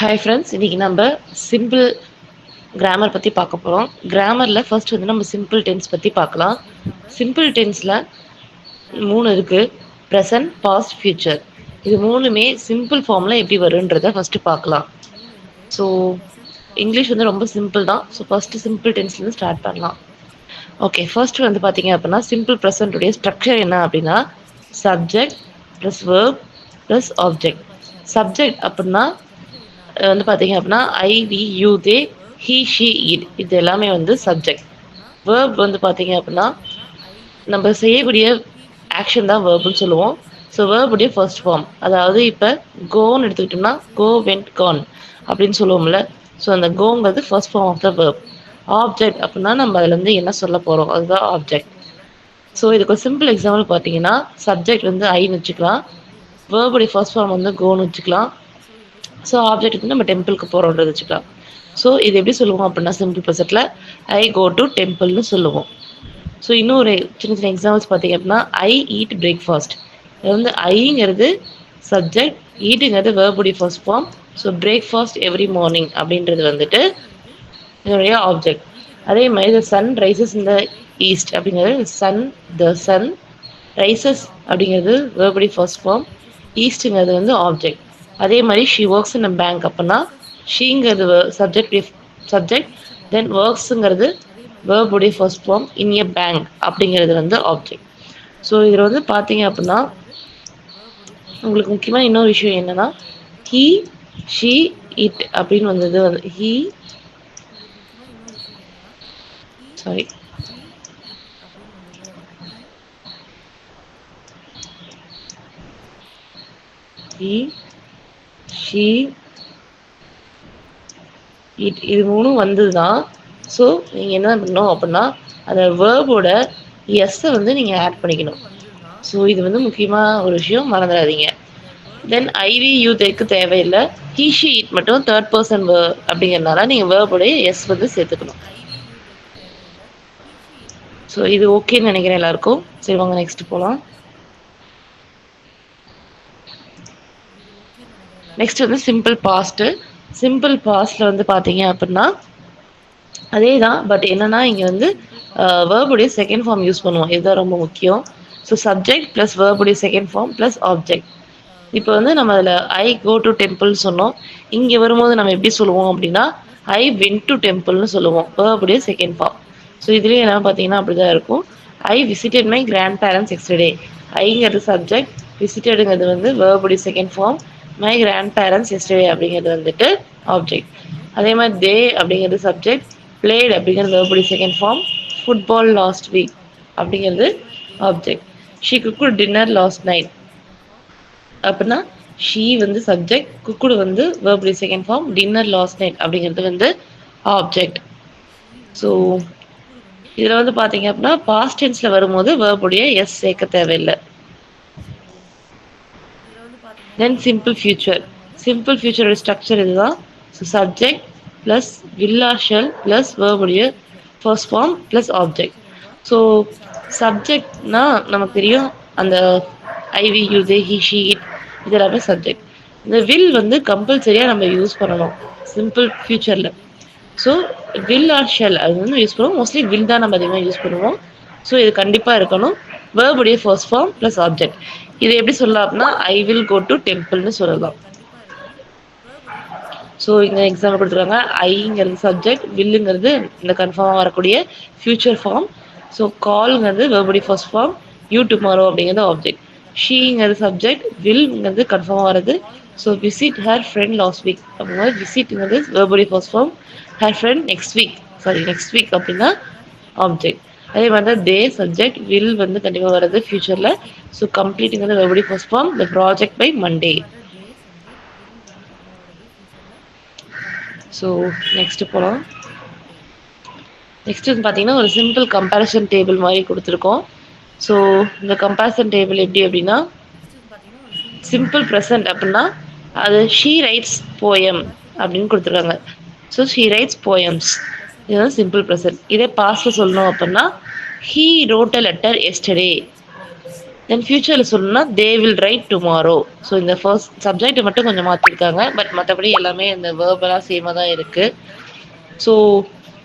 Hi friends, இன்னைக்கு நம்ம simple grammar பற்றி பார்க்க போகிறோம். கிராமரில் ஃபர்ஸ்ட் வந்து நம்ம சிம்பிள் டென்ஸ் பற்றி பார்க்கலாம். சிம்பிள் டென்ஸில் மூணு இருக்குது: ப்ரெசன்ட், பாஸ்ட், ஃப்யூச்சர். இது மூணுமே சிம்பிள் ஃபார்மில் எப்படி வருன்றதை ஃபஸ்ட்டு பார்க்கலாம். ஸோ இங்கிலீஷ் வந்து ரொம்ப சிம்பிள் தான். ஸோ ஃபஸ்ட்டு சிம்பிள் டென்ஸ்லேருந்து ஸ்டார்ட் பண்ணலாம். ஓகே, ஃபர்ஸ்ட் வந்து பார்த்தீங்க அப்படின்னா சிம்பிள் ப்ரெசன்ட்டுடைய ஸ்ட்ரக்சர் என்ன அப்படின்னா subject plus verb plus object. Subject அப்படின்னா வந்து பார்த்தீங்க அப்படின்னா I, we, you, they, he, she, it, இது எல்லாமே வந்து சப்ஜெக்ட். வேர்ப் வந்து பார்த்தீங்க அப்படின்னா நம்ம செய்யக்கூடிய ஆக்ஷன் தான் வேர்ப்னு சொல்லுவோம். ஸோ வேர்புடைய ஃபர்ஸ்ட் ஃபார்ம், அதாவது இப்போ கோன்னு எடுத்துக்கிட்டோம்னா கோ, வென்ட், கான் அப்படின்னு சொல்லுவோம்ல. ஸோ அந்த கோங்கிறது first form of the verb. Object அப்படின்னா நம்ம அதுலேருந்து என்ன சொல்ல போகிறோம், அதுதான் ஆப்ஜெக்ட். ஸோ இதுக்கு ஒரு சிம்பிள் எக்ஸாம்பிள் பார்த்தீங்கன்னா சப்ஜெக்ட் வந்து ஐன்னு வச்சுக்கலாம், வேர்புடைய ஃபர்ஸ்ட் ஃபார்ம் வந்து கோன்னு வச்சுக்கலாம். ஸோ ஆப்ஜெக்ட் வந்து நம்ம டெம்பிளுக்கு போகிறோன்றது வச்சுக்கலாம். ஸோ இது எப்படி சொல்லுவோம் அப்படின்னா சிம்பிள் ப்ரெசென்ட்டில் ஐ கோ டு டெம்பிள்னு சொல்லுவோம். ஸோ இன்னொரு சின்ன சின்ன எக்ஸாம்பிள்ஸ் பார்த்தீங்க அப்படின்னா ஐ ஈட் பிரேக்ஃபாஸ்ட். இது வந்து ஐங்கிறது சப்ஜெக்ட், ஈட்டுங்கிறது வேர்புடைய first form. So breakfast every morning அப்படின்றது வந்துட்டு இதனுடைய ஆப்ஜெக்ட். அதே மாதிரி the sun rises in the east அப்படிங்கிறது சன், த சன் ரைசஸ் அப்படிங்கிறது வேர்புடைய ஃபர்ஸ்ட் ஃபார்ம், ஈஸ்ட்டுங்கிறது வந்து ஆப்ஜெக்ட். அதே மாதிரி she works in a bank அப்படின்னா ஷீங்கிறது சப்ஜெக்ட், தென் ஒர்க்ஸுங்கிறது வேர்புடைய first form, in a bank அப்படிங்கிறது வந்து ஆப்ஜெக்ட். ஸோ இதில் வந்து பார்த்தீங்க அப்படின்னா உங்களுக்கு முக்கியமாக இன்னொரு விஷயம் என்னென்னா ஹீ, ஷீ, இட் அப்படின்னு வந்தது வந்து சாரி ஹீ, ஷீ, இட், இது மூணும் வந்தது தான். ஸோ நீங்கள் என்ன பண்ணணும் அப்படின்னா அந்த வேர்போட எஸ்ஸை வந்து நீங்கள் ஆட் பண்ணிக்கணும். ஸோ இது வந்து முக்கியமாக ஒரு விஷயம், மறந்துடாதீங்க. தென் ஐவி யூ தேக்கு தேவையில்லை, ஹீ ஷி இட் மட்டும் தேர்ட் பர்சன் அப்படிங்கிறதுனால நீங்கள் வேர்போடைய எஸ் வந்து சேர்த்துக்கணும். ஸோ இது ஓகேன்னு நினைக்கிறேன் எல்லாருக்கும். சரி வாங்க நெக்ஸ்ட் போகலாம். நெக்ஸ்ட் வந்து சிம்பிள் பாஸ்ட்டு. சிம்பிள் பாஸ்டில் வந்து பார்த்தீங்க அப்படின்னா அதே தான், பட் என்னன்னா இங்கே வந்து வேர்புடைய செகண்ட் ஃபார்ம் யூஸ் பண்ணுவோம். இதுதான் ரொம்ப முக்கியம். ஸோ சப்ஜெக்ட் ப்ளஸ் வேர்புடைய செகண்ட் ஃபார்ம் ப்ளஸ் ஆப்ஜெக்ட். இப்போ வந்து நம்ம அதில் ஐ கோ டு டெம்பிள் சொன்னோம். இங்கே வரும்போது நம்ம எப்படி சொல்லுவோம் அப்படின்னா ஐ வென்ட் டு டெம்பிள்னு சொல்லுவோம், வேர்புடைய செகண்ட் ஃபார்ம். ஸோ இதுலேயே என்ன பார்த்தீங்கன்னா அப்படி தான் இருக்கும். I visited my grandparents yesterday. ஐங்கிறது சப்ஜெக்ட், விசிட்டடுங்கிறது வந்து வேர்புடைய second form, my grandparents yesterday அப்படிங்கிறது வந்துட்டு ஆப்ஜெக்ட். அதே மாதிரி தே அப்படிங்கிறது சப்ஜெக்ட், பிளேட் அப்படிங்கிறது வேர்புடைய second form, football last week அப்படிங்கிறது object. She cooked dinner last night அப்படின்னா ஷீ வந்து சப்ஜெக்ட், குக்குடு வந்து வேர்புடைய second form, dinner last night அப்படிங்கிறது வந்து ஆப்ஜெக்ட். ஸோ இதில் வந்து பார்த்தீங்க அப்படின்னா பாஸ்ட் டென்ஸில் வரும்போது வேர்புடைய எஸ் சேர்க்க தேவையில்லை. Then simple future. சிம்பிள் ஃபியூச்சரோட ஸ்ட்ரக்சர் இதுதான். So subject plus will or shall plus வேர்புடைய first form plus object. So சப்ஜெக்ட்னா நமக்கு தெரியும் அந்த I we you they he she it, இது எல்லாமே சப்ஜெக்ட். இந்த வில் வந்து கம்பல்சரியாக நம்ம யூஸ் பண்ணணும் சிம்பிள் ஃபியூச்சரில். ஸோ வில் ஆர் ஷெல் அது வந்து யூஸ் பண்ணுவோம். மோஸ்ட்லி வில் தான் நம்ம அதிகமாக யூஸ் பண்ணுவோம். ஸோ இது கண்டிப்பாக இருக்கணும். வேர்புடைய ஃபர்ஸ்ட் ஃபார்ம் ப்ளஸ் ஆப்ஜெக்ட். இது எப்படி சொல்லலாம் அப்படின்னா ஐ வில் கோ டு டெம்பிள்னு சொல்லலாம். ஸோ இங்கே எக்ஸாம்பிள் கொடுத்துருக்காங்க. ஐங்கிறது சப்ஜெக்ட், வில்லுங்கிறது இந்த கன்ஃபார்மாக வரக்கூடிய ஃபியூச்சர் ஃபார்ம். ஸோ கால்ங்கிறது வேர்புடைய ஃபர்ஸ்ட் ஃபார்ம், யூ டுமாரோ அப்படிங்கிறது ஆப்ஜெக்ட். ஷீங்கிறது சப்ஜெக்ட், வில்ங்கிறது கன்ஃபார்மாக வருது. So visit her friend last week அப்படிங்கிறது விசிட்ங்கிறது வேர்புடைய first form, her friend next week அப்படின்னா ஆப்ஜெக்ட். அதே மாதிரி தான் தே சப்ஜெக்ட், வில் வந்து கண்டிப்பாக வருது ஃபியூச்சரில். ஸோ கம்ப்ளீட்டுங்கிறது வேர்புடைய first form, the project by Monday. So next போகலாம். நெக்ஸ்ட் வந்து பார்த்தீங்கன்னா ஒரு சிம்பிள் கம்பேரிசன் டேபிள் மாதிரி கொடுத்துருக்கோம். ஸோ இந்த கம்பேரிசன் டேபிள் எப்படி அப்படின்னா சிம்பிள் ப்ரெசன்ட் அப்படின்னா அது ஷீ ரைட்ஸ் போயம் அப்படின்னு கொடுத்துருக்காங்க. ஸோ ஷீ ரைட்ஸ் போயம்ஸ், இதுதான் சிம்பிள் ப்ரெசன்ட். இதே பாஸ்ட்ல சொல்லணும் அப்படின்னா he wrote a letter yesterday. Then ஃபியூச்சர்ல சொல்லணும்னா they will write tomorrow. So இந்த ஃபர்ஸ்ட் சப்ஜெக்ட் மட்டும் கொஞ்சம் மாற்றிருக்காங்க. பட் மற்றபடி எல்லாமே இந்த வேர்பெல்லாம் சேமாக தான் இருக்கு. ஸோ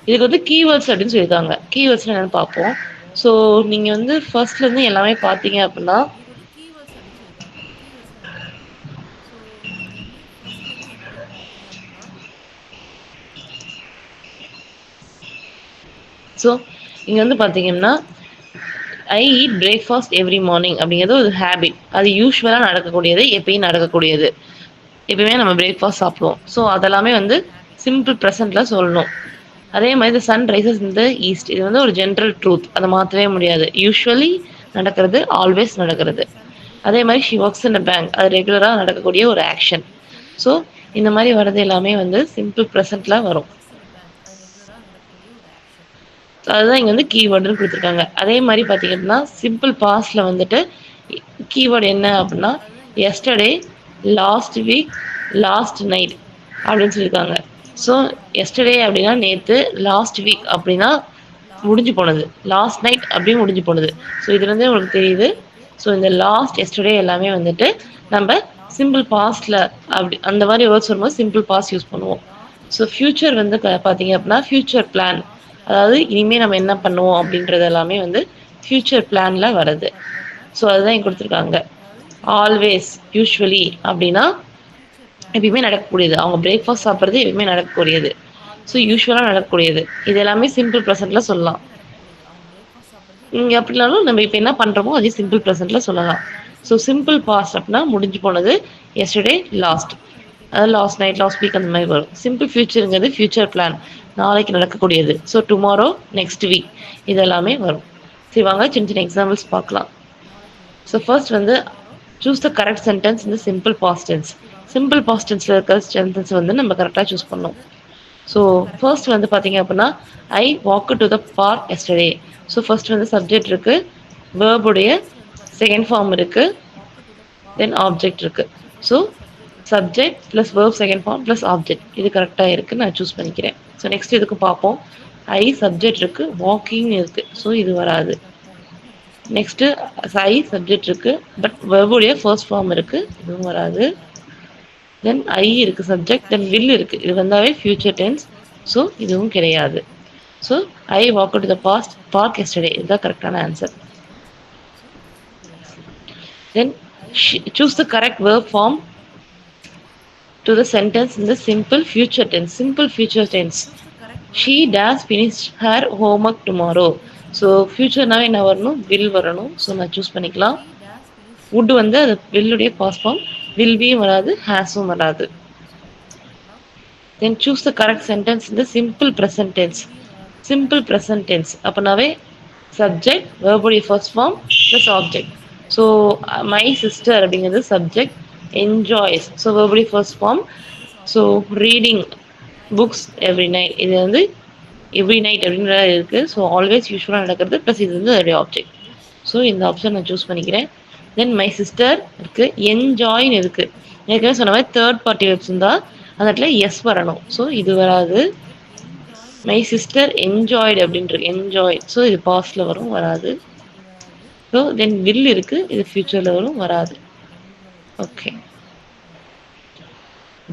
இதுக்கு வந்து கீவேர்ட்ஸ் அப்படின்னு சொல்லியிருக்காங்க. கீவேர்ட்ஸ் என்னன்னு பார்ப்போம். ஸோ நீங்க வந்து ஃபர்ஸ்ட்ல இருந்து எல்லாமே பார்த்தீங்க அப்படின்னா ஸோ இங்க வந்து பார்த்தீங்கன்னா I eat breakfast every morning அப்படிங்கிறது ஒரு ஹேபிட். அது யூஸ்வலாக நடக்கக்கூடியது, எப்பயும் நடக்கக்கூடியது. எப்பயுமே நம்ம பிரேக்ஃபாஸ்ட் சாப்பிடுவோம். ஸோ அதெல்லாமே வந்து சிம்பிள் ப்ரெசென்ட்ல சொல்லணும். அதே மாதிரி இந்த சன் ரைசஸ் இந்த ஈஸ்ட், இது வந்து ஒரு ஜென்ரல் ட்ரூத், அதை மாற்றவே முடியாது. யூஸ்வலி நடக்கிறது, ஆல்வேஸ் நடக்கிறது. அதே மாதிரி she works in a bank, அது ரெகுலராக நடக்கக்கூடிய ஒரு ஆக்ஷன். ஸோ இந்த மாதிரி வர்றது எல்லாமே வந்து சிம்பிள் ப்ரெசென்ட்ல வரும். அதுதான் இங்கே வந்து கீவேர்டுன்னு கொடுத்துருக்காங்க. அதே மாதிரி பார்த்தீங்க அப்படின்னா சிம்பிள் பாஸ்ட்ல வந்துட்டு கீவேர்டு என்ன அப்படின்னா yesterday, last week, last night அப்படின்னு சொல்லியிருக்காங்க. ஸோ எஸ்டர்டே அப்படின்னா நேற்று, லாஸ்ட் வீக் அப்படின்னா முடிஞ்சு போனது, லாஸ்ட் நைட் அப்படியும் முடிஞ்சு போனது. ஸோ இதுலேருந்தே உங்களுக்கு தெரியுது. ஸோ இந்த லாஸ்ட், எஸ்டர்டே எல்லாமே வந்துட்டு நம்ம சிம்பிள் பாஸ்ட்ல அப்படி அந்த மாதிரி வேர்ட்ஸ் வரும்போது சிம்பிள் பாஸ்ட் யூஸ் பண்ணுவோம். ஸோ ஃபியூச்சர் வந்து பார்த்தீங்க அப்படின்னா ஃபியூச்சர் பிளான், அதாவது இனிமேல் நம்ம என்ன பண்ணுவோம் அப்படின்றது எல்லாமே வந்து ஃபியூச்சர் பிளான்ல வருது. ஸோ அதுதான் இங்கே கொடுத்துருக்காங்க. ஆல்வேஸ், யூஸ்வலி அப்படின்னா எப்பயுமே நடக்கக்கூடியது. அவங்க பிரேக்ஃபாஸ்ட் சாப்பிட்றது எப்பயுமே நடக்கக்கூடியது. ஸோ யூஸ்வலாக நடக்கக்கூடியது. இது எல்லாமே சிம்பிள் ப்ரெசென்ட்ல சொல்லலாம். இங்கே அப்படினாலும் நம்ம இப்போ என்ன பண்ணுறோமோ அதே சிம்பிள் ப்ரெசென்ட்ல சொல்லலாம். ஸோ சிம்பிள் பாஸ்ட் அப்படின்னா முடிஞ்சு போனது, எஸ்டர்டே, லாஸ்ட், அதாவது லாஸ்ட் நைட், லாஸ்ட் வீக் அந்த மாதிரி வரும். சிம்பிள் ஃபியூச்சருங்கிறது ஃபியூச்சர் பிளான், நாளைக்கு நடக்கக்கூடியது. ஸோ டுமாரோ, நெக்ஸ்ட் வீக், இது எல்லாமே வரும். சரி வாங்க சின்ன சின்ன எக்ஸாம்பிள்ஸ் பார்க்கலாம். ஸோ ஃபர்ஸ்ட் வந்து சூஸ் த கரெக்ட் சென்டென்ஸ் இந்த simple past tense. Simple past டென்ஸில் இருக்கிற சென்டென்ஸ் வந்து நம்ம கரெக்டாக சூஸ் பண்ணோம். ஸோ ஃபர்ஸ்ட் வந்து பார்த்தீங்க அப்படின்னா I walk to the park yesterday. So first வந்து சப்ஜெக்ட் இருக்குது, வேர்புடைய செகண்ட் ஃபார்ம் இருக்குது, தென் ஆப்ஜெக்ட் இருக்குது. So subject plus verb second form plus object, இது கரெக்டாக இருக்குது, நான் சூஸ் பண்ணிக்கிறேன். ஸோ நெக்ஸ்ட் இதுக்கு பார்ப்போம். ஐ சப்ஜெக்ட் இருக்குது, வாக்கிங் இருக்குது, ஸோ இது வராது. நெக்ஸ்ட்டு ஐ சப்ஜெக்ட் இருக்குது, பட் வெர்புடைய ஃபர்ஸ்ட் ஃபார்ம் இருக்குது, இதுவும் வராது. தென் ஐ இருக்குது சப்ஜெக்ட், தென் வில் இருக்குது, இது வந்தாவே ஃபியூச்சர் டென்ஸ், ஸோ இதுவும் கிடையாது. So I walk to the past park yesterday, இதுதான் கரெக்டான answer. Then choose the correct verb form to the sentence in the simple future tense. Simple future tense. She does finish her homework tomorrow. So ஃபியூச்சர்னாவே என்ன வரணும், will வரணும். So நான் choose பண்ணிக்கலாம். Would வந்து அது வில்லுடைய பாஸ்ட் ஃபார்ம், வில் பியும் வராது, ஹேஸும் வராது. Then choose the correct sentence இந்த simple present tense. Simple present tense அப்படின்னாவே சப்ஜெக்ட், வேர்புடைய first form plus object. So my sister அப்படிங்கிறது சப்ஜெக்ட், என்ஜாய்ஸ், ஸோ வேர்புடைய first form. So reading books every night, இது வந்து எவ்ரி நைட் அப்படின்ற இருக்குது. So always யூஸ்வலாக நடக்கிறது ப்ளஸ் இது வந்து அதோடைய ஆப்ஜெக்ட். ஸோ இந்த ஆப்ஷன் நான் சூஸ் பண்ணிக்கிறேன். தென் மை சிஸ்டர் இருக்குது, என்ஜாய்னு இருக்குது. ஏற்கனவே சொன்ன மாதிரி தேர்ட் பார்ட்டி வெப்ஸ் இருந்தால் அந்த இடத்துல எஸ் வரணும். ஸோ இது வராது. மை சிஸ்டர் என்ஜாய்டு அப்படின்ட்டு என்ஜாய், ஸோ இது பாஸ்டில் வரும், வராது. ஸோ தென் வில் இருக்குது, இது ஃபியூச்சரில் வரும், வராது. ஓகே.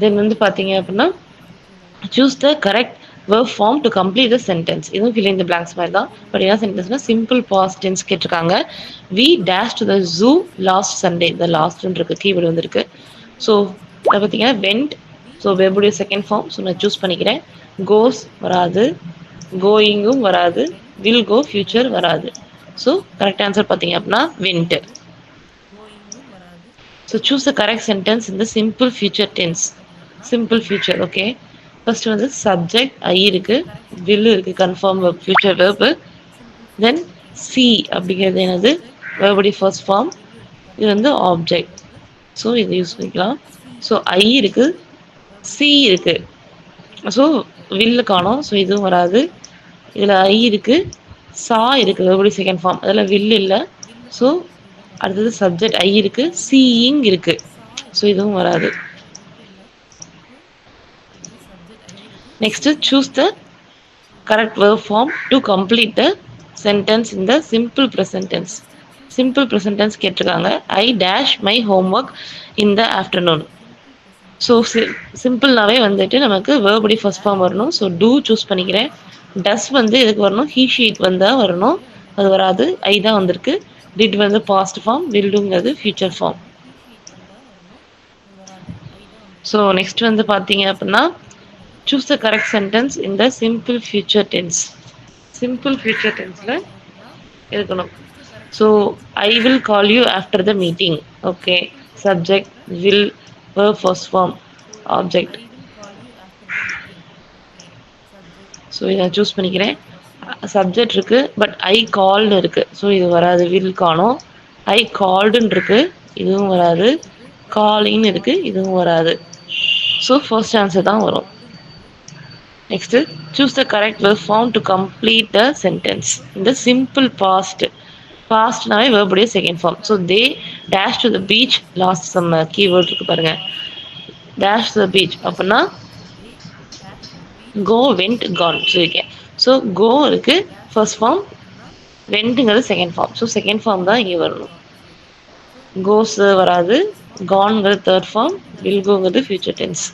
தென் வந்து பார்த்தீங்க அப்படின்னா choose the correct verb form to complete the sentence. இதுவும் fill in the blanks மாதிரி தான். பட் என்ன சென்டென்ஸ்னா சிம்பிள் பாஸ்ட் டென்ஸ் கேட்டிருக்காங்க. we dash to the zoo last Sunday. இந்த லாஸ்ட்னு இருக்கு, கீவேர்டு வந்துருக்கு. ஸோ அதை பார்த்தீங்கன்னா went, ஸோ வெர்புடைய செகண்ட் ஃபார்ம், ஸோ நான் சூஸ் பண்ணிக்கிறேன். goes வராது, கோயிங்கும் வராது, will go ஃபியூச்சர் வராது. ஸோ கரெக்ட் ஆன்சர் பார்த்தீங்க அப்படின்னா went. So choose the correct sentence இந்த simple future tense. Simple future. Okay. First வந்து சப்ஜெக்ட் ஐ இருக்குது, வில் இருக்குது, confirm verb, future verb. Then see அப்படிங்கிறது என்னது, வெர்புடைய ஃபர்ஸ்ட் ஃபார்ம், இது வந்து ஆப்ஜெக்ட். ஸோ இதை யூஸ் பண்ணிக்கலாம். ஸோ ஐ இருக்குது, சி இருக்குது, ஸோ வில்லு காணோம், ஸோ இதுவும் வராது. இதில் ஐ இருக்குது, சா இருக்குது, வெர்புடைய செகண்ட் ஃபார்ம், அதில் வில் இல்லை. ஸோ அடுத்தது சப்ஜெக்ட் ஐ இருக்குது, சீயிங் இருக்குது, ஸோ இதுவும் வராது. Next, choose the correct verb form to complete the sentence in the simple present tense. Simple present tense கேட்டிருக்காங்க. I dash my homework in the afternoon. So சிம்பிள்னாவே வந்துட்டு நமக்கு வேர்படி first form வரணும். So do choose பண்ணிக்கிறேன். Does வந்து எதுக்கு வரணும்? ஹீ ஷீட் வந்தால் வரணும். அது வராது. ஐ தான் வந்திருக்கு. டிட் வந்து பாஸ்ட் ஃபார்ம். வில் டூங்கிறது ஃபியூச்சர் ஃபார்ம். ஸோ நெக்ஸ்ட் வந்து பார்த்தீங்க அப்படின்னா choose the correct sentence in the simple future tense. Simple future டென்ஸில் இருக்கணும். So I will call you after the meeting. Okay. Subject will verb first form object. So இதை choose பண்ணிக்கிறேன். Subject இருக்கு but I called இருக்கு. So இது வராது. Will காணும். ஐ கால்டுன்னு இருக்கு. இதுவும் வராது. காலிங் இருக்கு. இதுவும் வராது. ஸோ ஃபர்ஸ்ட் ஆன்சர் தான் வரும். Next choose the correct verb form to complete the sentence in the simple past. பாஸ்ட்னாவே வேர்புடைய second form. So they dash to the beach. Last some keyword இருக்கு பாருங்க. டேஷ் டு த பீச் அப்படின்னா கோ went Khan சொல்லியிருக்கேன். So go இருக்கு first form, வெண்ட்டுங்கிறது second form. So second form தான் இங்கே வரணும். கோஸ் வராது. கான்ங்கிறது தேர்ட் ஃபார்ம். வில் கோங்கிறது ஃபியூச்சர் டென்ஸ்.